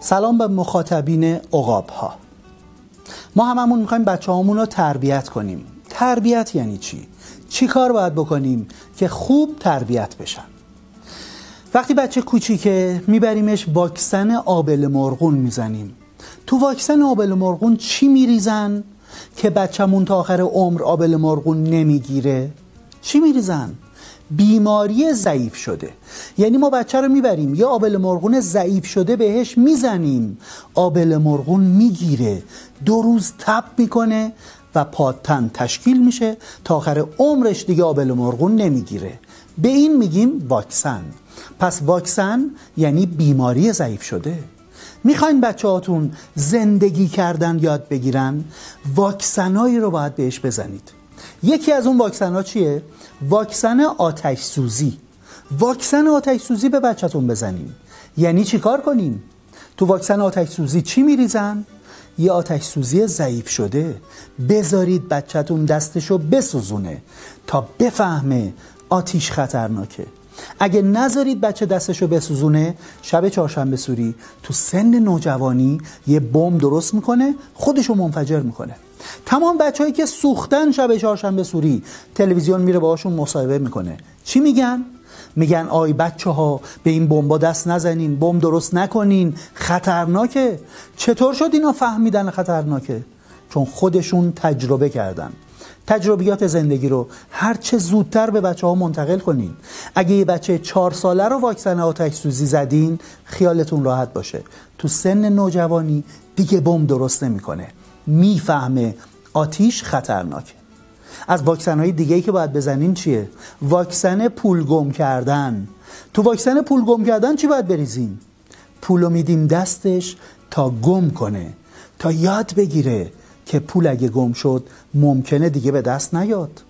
سلام به مخاطبین عقاب ها. ما هممون میخوایم بچه هامون رو تربیت کنیم. تربیت یعنی چی؟ چی کار باید بکنیم که خوب تربیت بشن؟ وقتی بچه کوچیکه میبریمش واکسن آبل مرغون میزنیم. تو واکسن آبل مرغون چی میریزن که بچه‌مون تا آخر عمر آبل مرغون نمیگیره؟ چی میریزن؟ بیماری ضعیف شده. یعنی ما بچه رو میبریم یه آبل مرغون ضعیف شده بهش میزنیم، آبل مرغون میگیره، 2 روز تب میکنه و پاتن تشکیل میشه، تا آخر عمرش دیگه آبل مرغون نمیگیره. به این میگیم واکسن. پس واکسن یعنی بیماری ضعیف شده. میخواین بچه هاتون زندگی کردن یاد بگیرن، واکسنایی رو باید بهش بزنید. یکی از اون واکسن ها چیه؟ واکسن آتش سوزی. واکسن آتش سوزی به بچه‌تون بزنیم. یعنی چی کار کنیم؟ تو واکسن آتش سوزی چی میریزن؟ یه آتش سوزی ضعیف شده. بذارید بچه‌تون دستشو بسوزونه تا بفهمه آتیش خطرناکه. اگه نذارید بچه دستشو بسوزونه، شب چهارشنبه سوری تو سن نوجوانی یه بمب درست میکنه، خودشو منفجر میکنه. تمام بچه‌هایی که سوختن شب چهارشنبه سوری، تلویزیون میره باهاشون مصاحبه میکنه. چی میگن؟ میگن آی بچه‌ها به این بمبا دست نزنین، بمب درست نکنین، خطرناکه. چطور شد اینا فهمیدن خطرناکه؟ چون خودشون تجربه کردن. تجربیات زندگی رو هر چه زودتر به بچه‌ها منتقل کنین. اگه یه بچه 4 ساله رو واکسن آتش سوزی زدین، خیالتون راحت باشه تو سن نوجوانی دیگه بمب درست نمیکنه، میفهمه آتیش خطرناکه. از واکسن‌های دیگه‌ای که باید بزنین چیه؟ واکسن پول گم کردن. تو واکسن پول گم کردن چی باید بریزیم؟ پولو میدیم دستش تا گم کنه، تا یاد بگیره که پول اگه گم شد ممکنه دیگه به دست نیاد.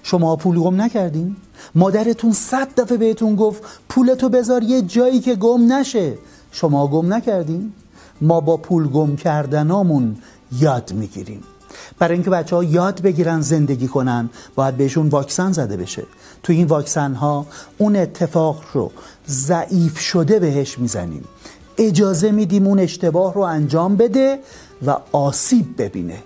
شما پول گم نکردین؟ مادرتون 100 دفعه بهتون گفت پولتو بذار یه جایی که گم نشه. شما گم نکردین؟ ما با پول گم کردنامون یاد میگیریم. برای اینکه بچه‌ها یاد بگیرن زندگی کنن، باید بهشون واکسن زده بشه. تو این واکسن ها اون اتفاق رو ضعیف شده بهش میزنیم. اجازه میدیم اون اشتباه رو انجام بده و آسیب ببینه.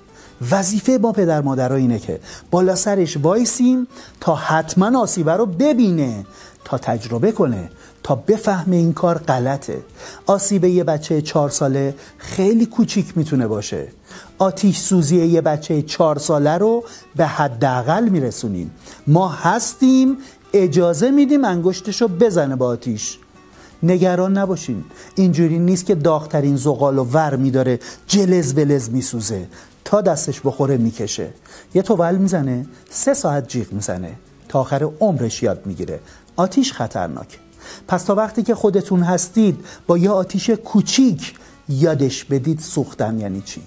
وظیفه ما پدر مادرها اینه که بالا سرش وایسیم تا حتما آسیبه رو ببینه، تا تجربه کنه، تا بفهمه این کار غلطه. آسیب یه بچه 4 ساله خیلی کوچیک میتونه باشه. آتش سوزی یه بچه 4 ساله رو به حداقل میرسونیم. ما هستیم، اجازه میدیم انگشتشو بزنه با آتیش. نگران نباشین، اینجوری نیست که داغ‌ترین زغالو ور میداره جلز ولز میسوزه، تا دستش بخوره میکشه. یه توول میزنه 3 ساعت جیغ میزنه، تا آخر عمرش یاد میگیره آتیش خطرناکه. پس تا وقتی که خودتون هستید با یه آتیش کوچیک یادش بدید سوختن یعنی چی،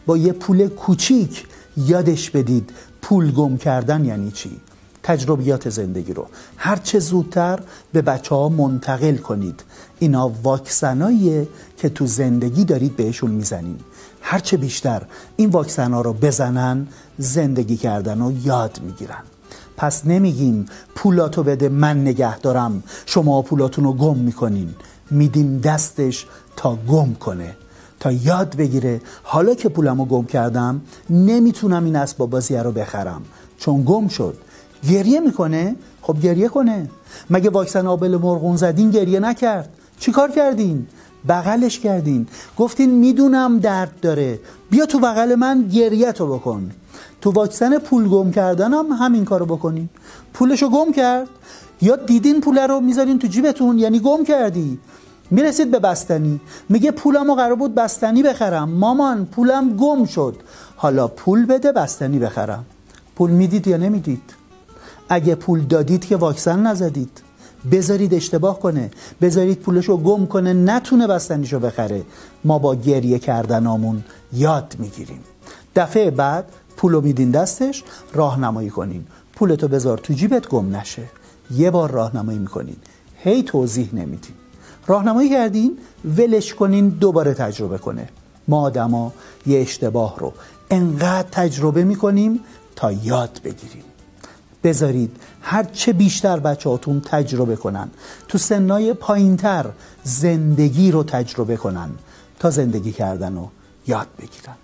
با یه پول کوچیک یادش بدید پول گم کردن یعنی چی. تجربیات زندگی رو هر چه زودتر به بچه‌ها منتقل کنید. اینا واکسناییه که تو زندگی دارید بهشون میزنین. هر چه بیشتر این واکسنا رو بزنن، زندگی کردن رو یاد میگیرن. پس نمیگیم پولاتو بده من نگه دارم، شما پولاتون رو گم میکنین. میدیم دستش تا گم کنه، تا یاد بگیره حالا که پولمو گم کردم نمیتونم این اسباب بازی رو بخرم چون گم شد. گریه میکنه؟ خب گریه کنه. مگه واکسن آبل مرغون زدین گریه نکرد؟ چی کار کردین؟ بغلش کردین، گفتین میدونم درد داره، بیا تو بغل من گریه تو بکن. تو واکسن پول گم کردن هم همین کارو بکنین. پولشو گم کرد، یا دیدین پول رو میذارین تو جیبتون، یعنی گم کردی. میرسید به بستنی، میگه پولمو قرار بود بستنی بخرم، مامان پولم گم شد، حالا پول بده بستنی بخرم. پول میدید یا نمیدید؟ اگه پول دادید که واکسن نزدید. بذارید اشتباه کنه، بذارید پولشو گم کنه، نتونه بستنیشو بخره. ما با گریه کردنامون یاد میگیریم. دفعه بعد پولو میدین دستش، راهنمایی کنین. پولتو بذار تو جیبت گم نشه. یه بار راهنمایی میکنین، هی توضیح نمیدین. راهنمایی کردین، ولش کنین دوباره تجربه کنه. ما آدما یه اشتباه رو انقدر تجربه میکنیم تا یاد بگیریم. بذارید هر چه بیشتر بچه‌هاتون تجربه کنن، تو سنای پایین‌تر زندگی رو تجربه کنن، تا زندگی کردن و یاد بگیرن.